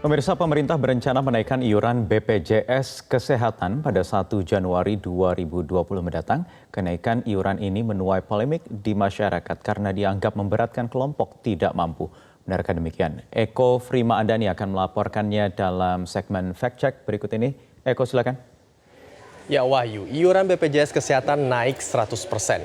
Pemirsa, pemerintah berencana menaikkan iuran BPJS Kesehatan pada 1 Januari 2020 mendatang. Kenaikan iuran ini menuai polemik di masyarakat karena dianggap memberatkan kelompok tidak mampu. Benarkah demikian? Eko Frima Andani akan melaporkannya dalam segmen Fact Check berikut ini. Eko, silakan. Ya Wahyu, iuran BPJS Kesehatan naik 100%.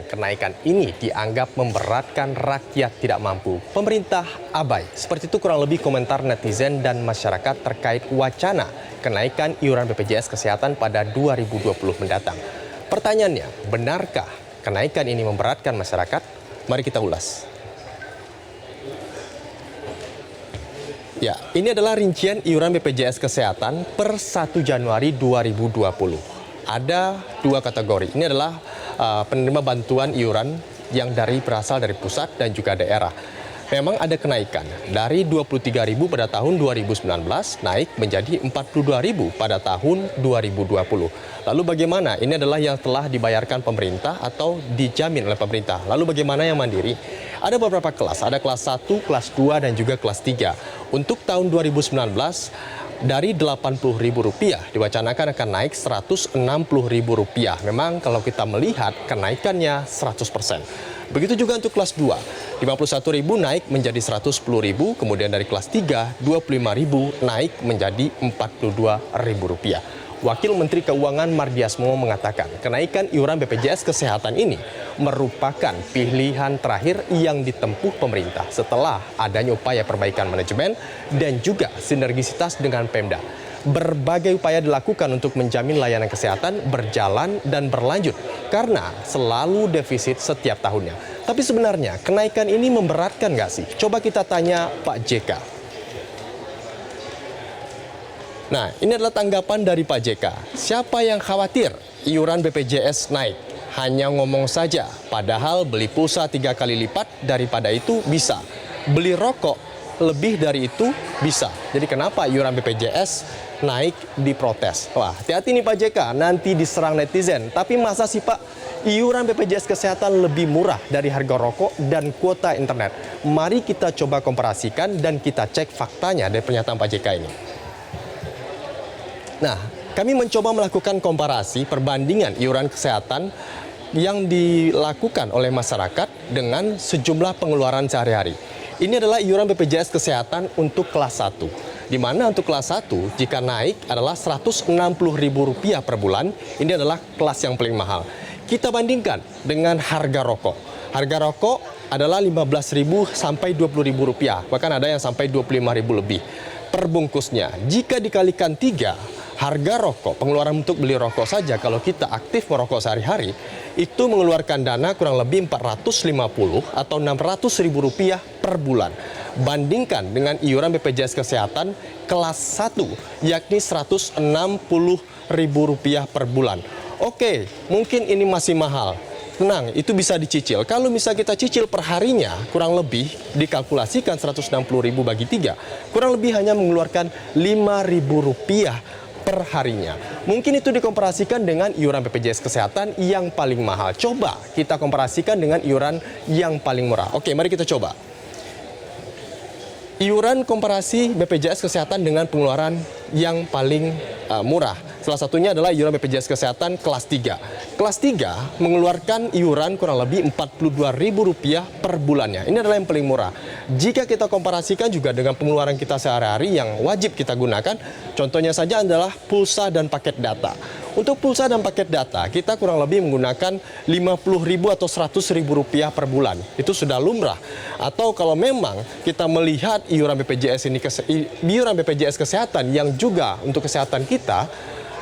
Kenaikan ini dianggap memberatkan rakyat tidak mampu. Pemerintah abai. Seperti itu kurang lebih komentar netizen dan masyarakat terkait wacana kenaikan iuran BPJS Kesehatan pada 2020 mendatang. Pertanyaannya, benarkah kenaikan ini memberatkan masyarakat? Mari kita ulas. Ya, ini adalah rincian iuran BPJS Kesehatan per 1 Januari 2020. Ada dua kategori. Ini adalah penerima bantuan iuran yang berasal dari pusat dan juga daerah. Memang ada kenaikan dari 23.000 pada tahun 2019 naik menjadi 42.000 pada tahun 2020. Lalu bagaimana? Ini adalah yang telah dibayarkan pemerintah atau dijamin oleh pemerintah. Lalu bagaimana yang mandiri? Ada beberapa kelas, ada kelas 1, kelas 2 dan juga kelas 3. Untuk tahun 2019 dari Rp80.000 diwacanakan akan naik Rp160.000. Memang kalau kita melihat kenaikannya 100%. Begitu juga untuk kelas 2, Rp51.000 naik menjadi Rp110.000, kemudian dari kelas 3, Rp25.000 naik menjadi Rp42.000. Wakil Menteri Keuangan Mardiasmo mengatakan kenaikan iuran BPJS Kesehatan ini merupakan pilihan terakhir yang ditempuh pemerintah setelah adanya upaya perbaikan manajemen dan juga sinergisitas dengan Pemda. Berbagai upaya dilakukan untuk menjamin layanan kesehatan berjalan dan berlanjut karena selalu defisit setiap tahunnya. Tapi sebenarnya kenaikan ini memberatkan nggak sih? Coba kita tanya Pak JK. Nah, ini adalah tanggapan dari Pak JK. Siapa yang khawatir iuran BPJS naik? Hanya ngomong saja, padahal beli pulsa 3 kali lipat daripada itu bisa. Beli rokok lebih dari itu bisa. Jadi kenapa iuran BPJS naik diprotes? Wah, hati-hati nih Pak JK, nanti diserang netizen. Tapi masa sih Pak, iuran BPJS Kesehatan lebih murah dari harga rokok dan kuota internet? Mari kita coba komparasikan dan kita cek faktanya dari pernyataan Pak JK ini. Nah, kami mencoba melakukan komparasi perbandingan iuran kesehatan yang dilakukan oleh masyarakat dengan sejumlah pengeluaran sehari-hari. Ini adalah iuran BPJS Kesehatan untuk kelas 1. Di mana untuk kelas 1 jika naik adalah Rp160.000 per bulan, ini adalah kelas yang paling mahal. Kita bandingkan dengan harga rokok. Harga rokok adalah Rp15.000 sampai Rp20.000, bahkan ada yang sampai Rp25.000 lebih per bungkusnya. Jika dikalikan 3, harga rokok, pengeluaran untuk beli rokok saja kalau kita aktif merokok sehari-hari, itu mengeluarkan dana kurang lebih Rp450 atau Rp600.000 per bulan. Bandingkan dengan iuran BPJS Kesehatan kelas 1, yakni Rp160.000 per bulan. Oke, mungkin ini masih mahal. Tenang, itu bisa dicicil. Kalau bisa kita cicil per harinya, kurang lebih dikalkulasikan Rp160.000 bagi 3, kurang lebih hanya mengeluarkan Rp5.000 per harinya. Mungkin itu dikomparasikan dengan iuran BPJS Kesehatan yang paling mahal. Coba kita komparasikan dengan iuran yang paling murah. Oke, mari kita coba. Iuran komparasi BPJS Kesehatan dengan pengeluaran yang paling murah. Salah satunya adalah iuran BPJS Kesehatan kelas 3. Kelas 3 mengeluarkan iuran kurang lebih Rp42.000 per bulannya. Ini adalah yang paling murah. Jika kita komparasikan juga dengan pengeluaran kita sehari-hari yang wajib kita gunakan, contohnya saja adalah pulsa dan paket data. Untuk pulsa dan paket data, kita kurang lebih menggunakan Rp50.000 atau Rp100.000 per bulan. Itu sudah lumrah. Atau kalau memang kita melihat iuran BPJS Kesehatan yang juga untuk kesehatan kita,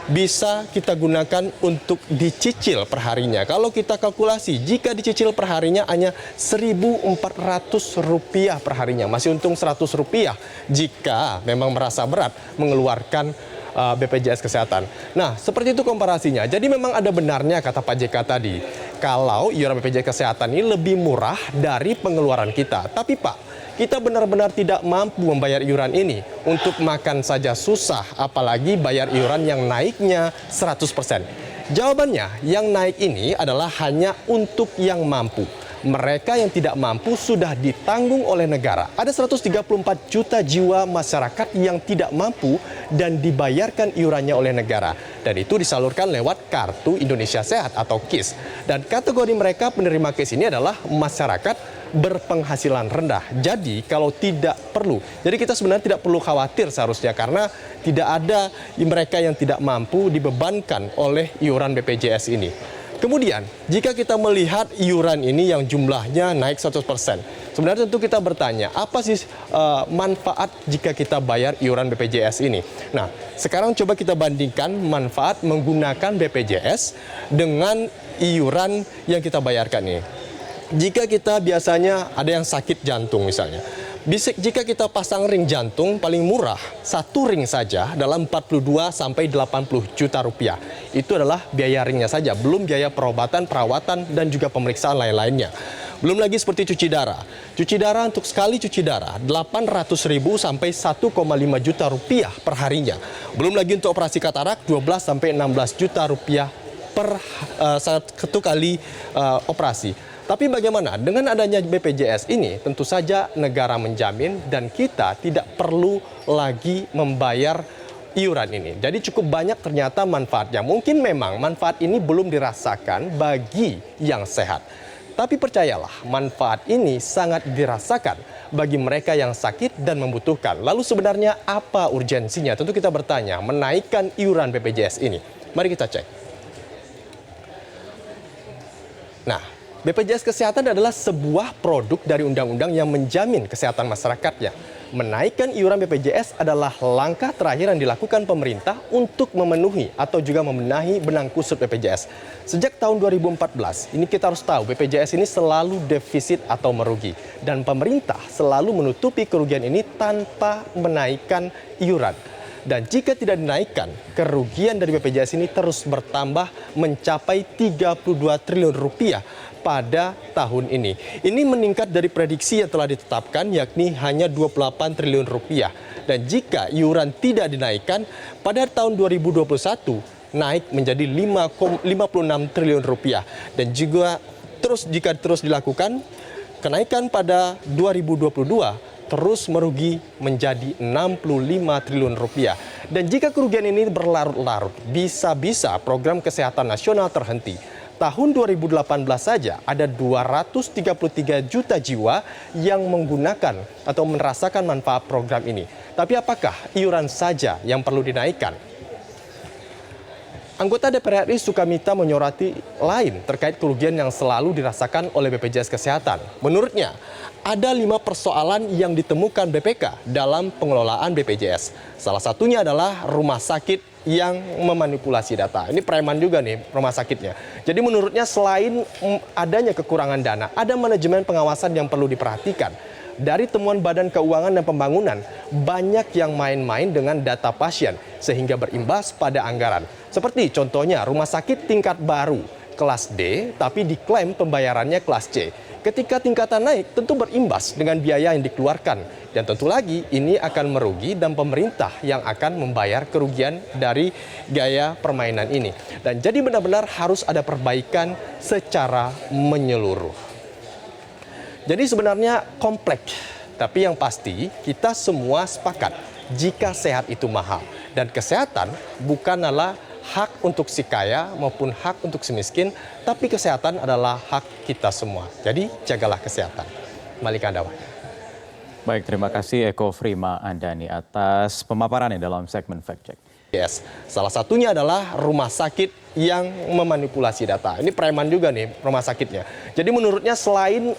bisa kita gunakan untuk dicicil perharinya. Kalau kita kalkulasi, jika dicicil perharinya hanya Rp1.400 per harinya. Masih untung Rp100 jika memang merasa berat mengeluarkan BPJS Kesehatan. Nah, seperti itu komparasinya. Jadi memang ada benarnya kata Pak JK tadi, kalau iuran BPJS Kesehatan ini lebih murah dari pengeluaran kita. Tapi Pak, kita benar-benar tidak mampu membayar iuran ini. Untuk makan saja susah, apalagi bayar iuran yang naiknya 100%. Jawabannya, yang naik ini adalah hanya untuk yang mampu. mereka yang tidak mampu sudah ditanggung oleh negara. Ada 134 juta jiwa masyarakat yang tidak mampu dan dibayarkan iurannya oleh negara. Dan itu disalurkan lewat Kartu Indonesia Sehat atau KIS. Dan kategori mereka penerima KIS ini adalah masyarakat berpenghasilan rendah. Jadi kalau tidak perlu, jadi kita sebenarnya tidak perlu khawatir seharusnya karena tidak ada mereka yang tidak mampu dibebankan oleh iuran BPJS ini. Kemudian, jika kita melihat iuran ini yang jumlahnya naik 100%, sebenarnya tentu kita bertanya, apa sih manfaat jika kita bayar iuran BPJS ini? Nah, sekarang coba kita bandingkan manfaat menggunakan BPJS dengan iuran yang kita bayarkan ini. Jika kita biasanya ada yang sakit jantung misalnya, jika kita pasang ring jantung paling murah, satu ring saja dalam 42 sampai 80 juta rupiah. Itu adalah biaya ringnya saja, belum biaya perobatan, perawatan, dan juga pemeriksaan lain-lainnya. Belum lagi seperti cuci darah. Cuci darah untuk sekali cuci darah 800.000 sampai 1,5 juta rupiah per harinya. Belum lagi untuk operasi katarak 12 sampai 16 juta rupiah per satu kali operasi. Tapi bagaimana dengan adanya BPJS ini? Tentu saja negara menjamin dan kita tidak perlu lagi membayar iuran ini. Jadi cukup banyak ternyata manfaatnya. Mungkin memang manfaat ini belum dirasakan bagi yang sehat. Tapi percayalah, manfaat ini sangat dirasakan bagi mereka yang sakit dan membutuhkan. Lalu sebenarnya apa urgensinya? Tentu kita bertanya, menaikkan iuran BPJS ini. Mari kita cek. Nah, BPJS Kesehatan adalah sebuah produk dari undang-undang yang menjamin kesehatan masyarakatnya. Menaikkan iuran BPJS adalah langkah terakhir yang dilakukan pemerintah untuk memenuhi atau juga membenahi benang kusut BPJS. Sejak tahun 2014, ini kita harus tahu BPJS ini selalu defisit atau merugi. Dan pemerintah selalu menutupi kerugian ini tanpa menaikkan iuran. Dan jika tidak dinaikkan, kerugian dari BPJS ini terus bertambah mencapai 32 triliun rupiah pada tahun ini. Ini meningkat dari prediksi yang telah ditetapkan yakni hanya 28 triliun rupiah. Dan jika iuran tidak dinaikkan, pada tahun 2021 naik menjadi 56 triliun rupiah. Dan juga jika terus dilakukan, kenaikan pada 2022 terus merugi menjadi 65 triliun rupiah. Dan jika kerugian ini berlarut-larut, bisa-bisa program kesehatan nasional terhenti. Tahun 2018 saja ada 233 juta jiwa yang menggunakan atau merasakan manfaat program ini. Tapi apakah iuran saja yang perlu dinaikkan? Anggota DPR RI Sukamita menyoroti lain terkait kerugian yang selalu dirasakan oleh BPJS Kesehatan. Menurutnya, ada 5 persoalan yang ditemukan BPK dalam pengelolaan BPJS. Salah satunya adalah rumah sakit yang memanipulasi data. Ini preman juga nih rumah sakitnya. Jadi menurutnya selain adanya kekurangan dana, ada manajemen pengawasan yang perlu diperhatikan. Dari temuan Badan Keuangan dan Pembangunan, banyak yang main-main dengan data pasien sehingga berimbas pada anggaran. Seperti contohnya rumah sakit tingkat baru, kelas D, tapi diklaim pembayarannya kelas C. Ketika tingkatan naik, tentu berimbas dengan biaya yang dikeluarkan. Dan tentu lagi ini akan merugi dan pemerintah yang akan membayar kerugian dari gaya permainan ini. Dan jadi benar-benar harus ada perbaikan secara menyeluruh. Jadi sebenarnya kompleks, tapi yang pasti kita semua sepakat jika sehat itu mahal. Dan kesehatan bukanlah hak untuk si kaya maupun hak untuk si miskin, tapi kesehatan adalah hak kita semua. Jadi jagalah kesehatan. Kembali ke Anda, Pak. Baik, terima kasih Eko Frima Andani atas pemaparannya dalam segmen Fact Check. Yes, salah satunya adalah rumah sakit yang memanipulasi data. Ini preman juga nih rumah sakitnya. Jadi menurutnya selain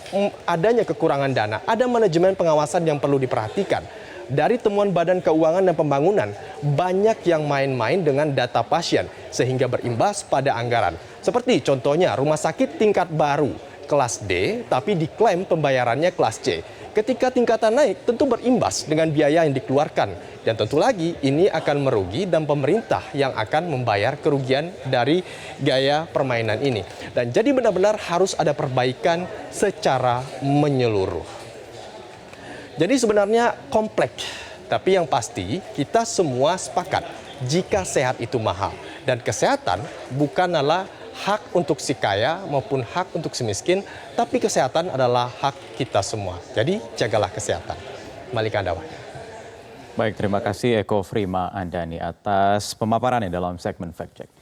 adanya kekurangan dana, ada manajemen pengawasan yang perlu diperhatikan. Dari temuan Badan Keuangan dan Pembangunan, banyak yang main-main dengan data pasien sehingga berimbas pada anggaran. Seperti contohnya rumah sakit tingkat baru, kelas D, tapi diklaim pembayarannya kelas C. Ketika tingkatan naik, tentu berimbas dengan biaya yang dikeluarkan. Dan tentu lagi ini akan merugi dan pemerintah yang akan membayar kerugian dari gaya permainan ini. Dan jadi benar-benar harus ada perbaikan secara menyeluruh. Jadi sebenarnya kompleks, tapi yang pasti kita semua sepakat jika sehat itu mahal. Dan kesehatan bukanlah hak untuk si kaya maupun hak untuk si miskin, tapi kesehatan adalah hak kita semua. Jadi jagalah kesehatan. Kembali ke Anda, Wahyu. Baik, terima kasih Eko Frima Andani atas pemaparannya dalam segmen Fact Check.